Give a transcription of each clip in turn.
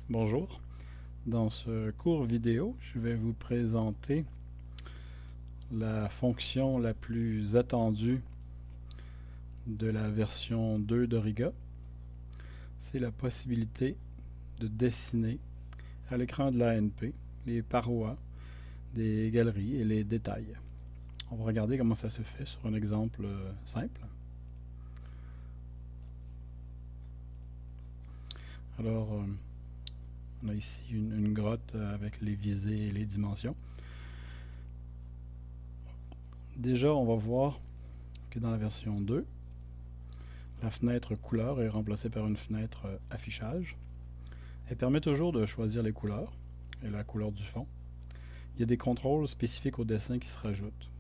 Bonjour. Dans ce court vidéo, je vais vous présenter la fonction la plus attendue de la version 2 d'Auriga. C'est la possibilité de dessiner à l'écran de l'ANP les parois des galeries et les détails. On va regarder comment ça se fait sur un exemple simple. Alors, on a ici une grotte avec les visées et les dimensions. Déjà, on va voir que dans la version 2, la fenêtre couleur est remplacée par une fenêtre affichage. Elle permet toujours de choisir les couleurs et la couleur du fond. Il y a des contrôles spécifiques au dessin qui se rajoutent.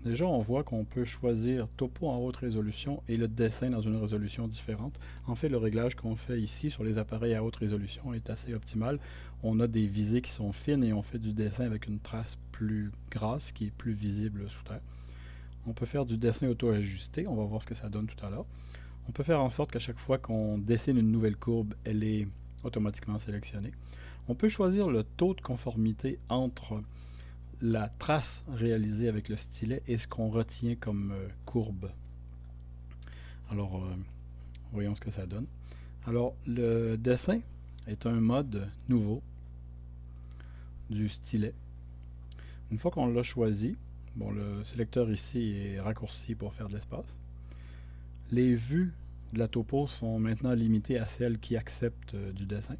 Déjà, on voit qu'on peut choisir topo en haute résolution et le dessin dans une résolution différente. En fait, le réglage qu'on fait ici sur les appareils à haute résolution est assez optimal. On a des visées qui sont fines et on fait du dessin avec une trace plus grasse qui est plus visible sous terre. On peut faire du dessin auto-ajusté. On va voir ce que ça donne tout à l'heure. On peut faire en sorte qu'à chaque fois qu'on dessine une nouvelle courbe, elle est automatiquement sélectionnée. On peut choisir le taux de conformité entre la trace réalisée avec le stylet et ce qu'on retient comme courbe. Alors, voyons ce que ça donne. Alors, le dessin est un mode nouveau du stylet. Une fois qu'on l'a choisi, bon, le sélecteur ici est raccourci pour faire de l'espace. Les vues de la topo sont maintenant limitées à celles qui acceptent du dessin.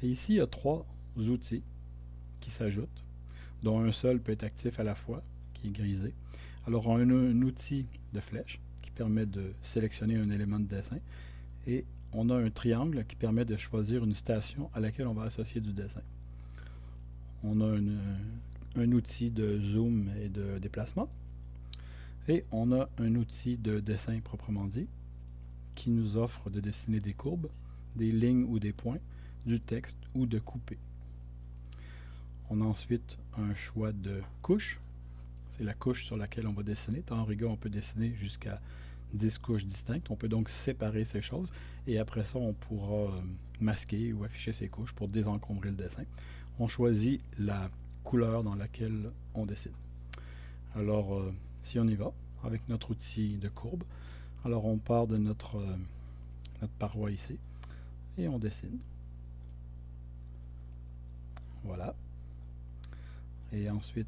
Et ici, il y a trois outils qui s'ajoutent, dont un seul peut être actif à la fois, qui est grisé. Alors, on a un outil de flèche qui permet de sélectionner un élément de dessin et on a un triangle qui permet de choisir une station à laquelle on va associer du dessin. On a un outil de zoom et de déplacement. Et on a un outil de dessin proprement dit qui nous offre de dessiner des courbes, des lignes ou des points, du texte ou de couper. On a ensuite un choix de couche. C'est la couche sur laquelle on va dessiner. Dans Auriga, on peut dessiner jusqu'à 10 couches distinctes. On peut donc séparer ces choses et après ça, on pourra masquer ou afficher ces couches pour désencombrer le dessin. On choisit la couleur dans laquelle on dessine. Alors, si on y va, avec notre outil de courbe, alors on part de notre paroi ici et on dessine. Voilà. Et ensuite,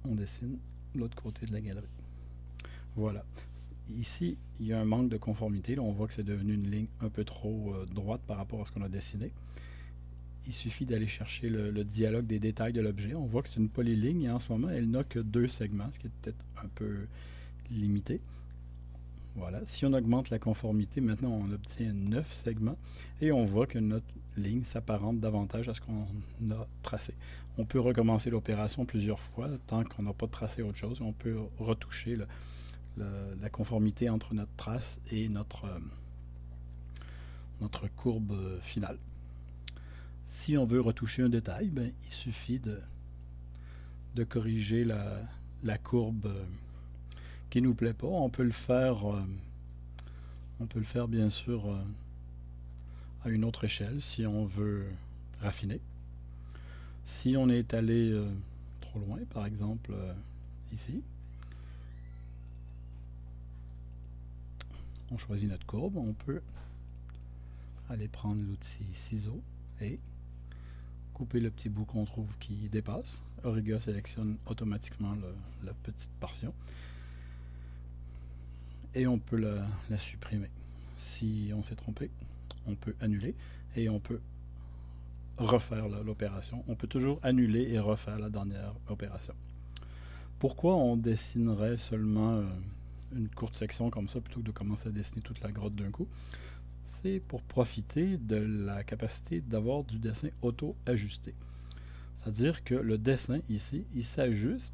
on dessine l'autre côté de la galerie. Voilà. Ici, il y a un manque de conformité. Là, on voit que c'est devenu une ligne un peu trop droite par rapport à ce qu'on a dessiné. Il suffit d'aller chercher le dialogue des détails de l'objet. On voit que c'est une polyligne et en ce moment, elle n'a que 2 segments, ce qui est peut-être un peu limité. Voilà. Si on augmente la conformité, maintenant on obtient 9 segments et on voit que notre ligne s'apparente davantage à ce qu'on a tracé. On peut recommencer l'opération plusieurs fois tant qu'on n'a pas tracé autre chose. On peut retoucher la conformité entre notre trace et notre courbe finale. Si on veut retoucher un détail, ben, il suffit de corriger la courbe qui ne nous plaît pas. On peut le faire bien sûr à une autre échelle si on veut raffiner. Si on est allé trop loin, par exemple ici, on choisit notre courbe, on peut aller prendre l'outil ciseau et couper le petit bout qu'on trouve qui dépasse. Auriga sélectionne automatiquement la petite portion et on peut la supprimer. Si on s'est trompé, on peut annuler et on peut refaire l'opération. On peut toujours annuler et refaire la dernière opération. Pourquoi on dessinerait seulement une courte section comme ça plutôt que de commencer à dessiner toute la grotte d'un coup? C'est pour profiter de la capacité d'avoir du dessin auto-ajusté. C'est-à-dire que le dessin ici, il s'ajuste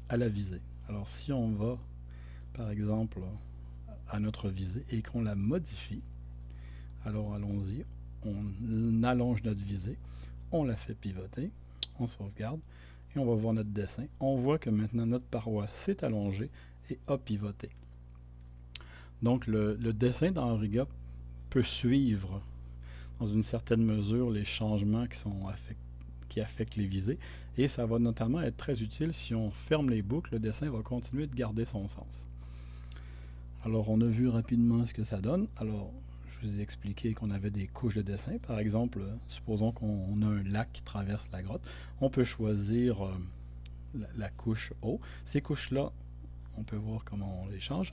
à la visée. Alors si on va, par exemple, à notre visée et qu'on la modifie, alors allons-y, on allonge notre visée, on la fait pivoter, on sauvegarde et on va voir notre dessin. On voit que maintenant notre paroi s'est allongée et a pivoté. Donc le dessin dans Auriga peut suivre dans une certaine mesure les changements qui affectent les visées. Et ça va notamment être très utile si on ferme les boucles, le dessin va continuer de garder son sens. Alors on a vu rapidement ce que ça donne. Alors je vous ai expliqué qu'on avait des couches de dessin. Par exemple, supposons qu'on a un lac qui traverse la grotte. On peut choisir la couche haut. Ces couches-là, on peut voir comment on les change.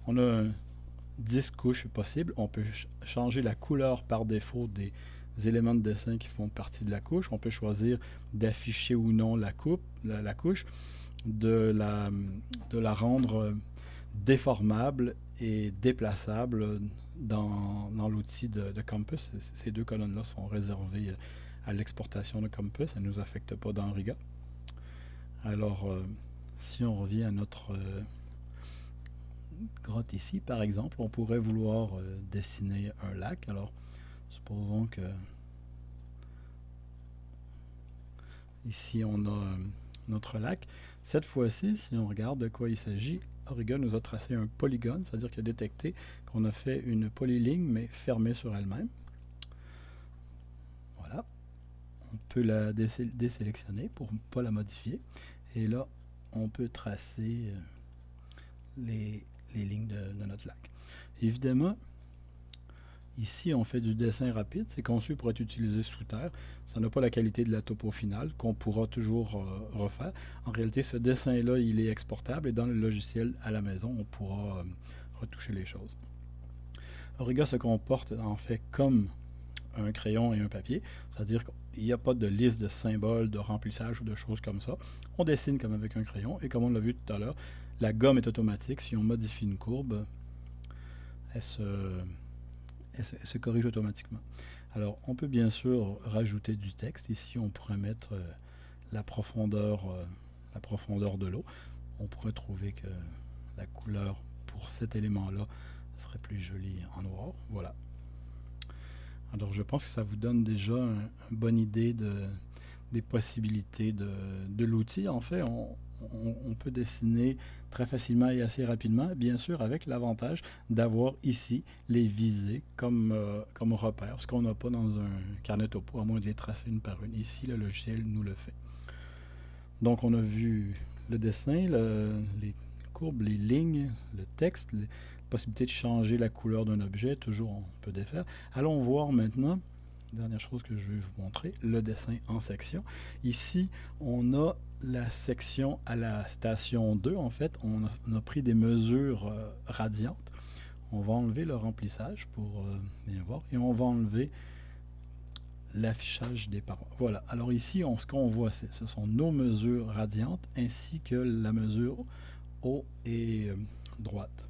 On a 10 couches possibles. On peut changer la couleur par défaut des éléments de dessin qui font partie de la couche. On peut choisir d'afficher ou non la couche, de la rendre déformable et déplaçable dans l'outil de Compass. Ces deux colonnes-là sont réservées à l'exportation de Compass. Ça ne nous affecte pas dans Riga. Alors, si on revient à notre grotte ici, par exemple, on pourrait vouloir dessiner un lac. Alors, supposons que ici on a notre lac. Cette fois-ci, si on regarde de quoi il s'agit, Auriga nous a tracé un polygone, c'est-à-dire qu'il a détecté qu'on a fait une polyligne, mais fermée sur elle-même. Voilà. On peut la désélectionner pour ne pas la modifier. Et là, on peut tracer les lignes de notre lac. Évidemment, ici, on fait du dessin rapide. C'est conçu pour être utilisé sous terre. Ça n'a pas la qualité de la topo finale qu'on pourra toujours refaire. En réalité, ce dessin-là, il est exportable et dans le logiciel à la maison, on pourra retoucher les choses. Auriga se comporte en fait comme un crayon et un papier, c'est-à-dire qu'il n'y a pas de liste de symboles, de remplissage ou de choses comme ça. On dessine comme avec un crayon et comme on l'a vu tout à l'heure, la gomme est automatique. Si on modifie une courbe, elle se corrige automatiquement. Alors, on peut bien sûr rajouter du texte. Ici, on pourrait mettre la profondeur de l'eau. On pourrait trouver que la couleur pour cet élément-là serait plus jolie en noir. Voilà. Alors, je pense que ça vous donne déjà une bonne idée des possibilités de l'outil. En fait, on peut dessiner très facilement et assez rapidement, bien sûr avec l'avantage d'avoir ici les visées comme repère, ce qu'on n'a pas dans un carnet topo, à moins de les tracer une par une. Ici, le logiciel nous le fait. Donc, on a vu le dessin, les courbes, les lignes, le texte, les possibilités de changer la couleur d'un objet, toujours on peut défaire. Allons voir maintenant, dernière chose que je vais vous montrer, le dessin en section. Ici, on a la section à la station 2. En fait, on a pris des mesures radiantes. On va enlever le remplissage pour bien voir et on va enlever l'affichage des parois. Voilà. Alors ici, ce qu'on voit, ce sont nos mesures radiantes ainsi que la mesure haut et droite.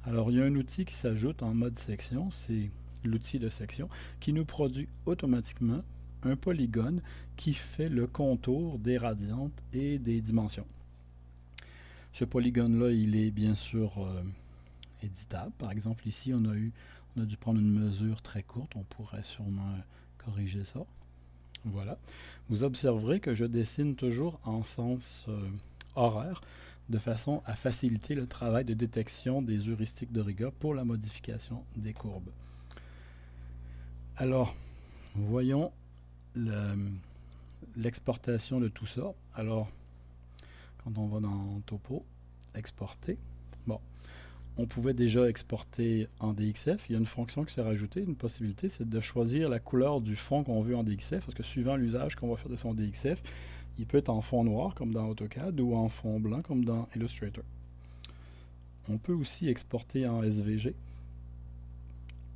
Alors, il y a un outil qui s'ajoute en mode section, c'est l'outil de section, qui nous produit automatiquement un polygone qui fait le contour des radiantes et des dimensions. Ce polygone-là, il est bien sûr éditable. Par exemple, ici, on a dû prendre une mesure très courte. On pourrait sûrement corriger ça. Voilà. Vous observerez que je dessine toujours en sens horaire, de façon à faciliter le travail de détection des heuristiques d'Auriga pour la modification des courbes. Alors, voyons l'exportation de tout ça. Alors, quand on va dans Topo, exporter, bon, on pouvait déjà exporter en DXF. Il y a une fonction qui s'est rajoutée, une possibilité, c'est de choisir la couleur du fond qu'on veut en DXF, parce que suivant l'usage qu'on va faire de son DXF, il peut être en fond noir, comme dans AutoCAD, ou en fond blanc, comme dans Illustrator. On peut aussi exporter en SVG.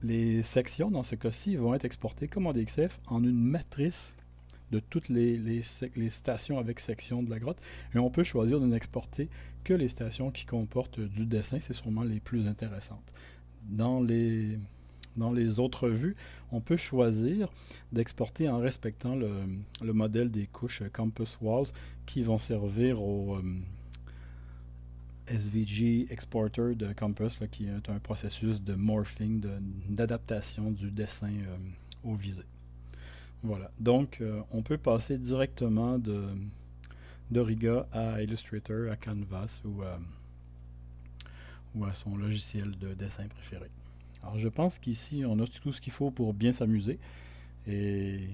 Les sections, dans ce cas-ci, vont être exportées comme en DXF en une matrice de toutes les stations avec section de la grotte. Et on peut choisir de n'exporter que les stations qui comportent du dessin. C'est sûrement les plus intéressantes. Dans les autres vues, on peut choisir d'exporter en respectant le modèle des couches Compass Walls qui vont servir au SVG Exporter de Compass, là, qui est un processus de morphing, d'adaptation du dessin au visé. Voilà, donc on peut passer directement d'Auriga à Illustrator, à Canvas ou à son logiciel de dessin préféré. Alors je pense qu'ici on a tout ce qu'il faut pour bien s'amuser et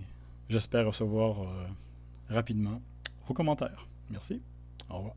j'espère recevoir rapidement vos commentaires. Merci. Au revoir.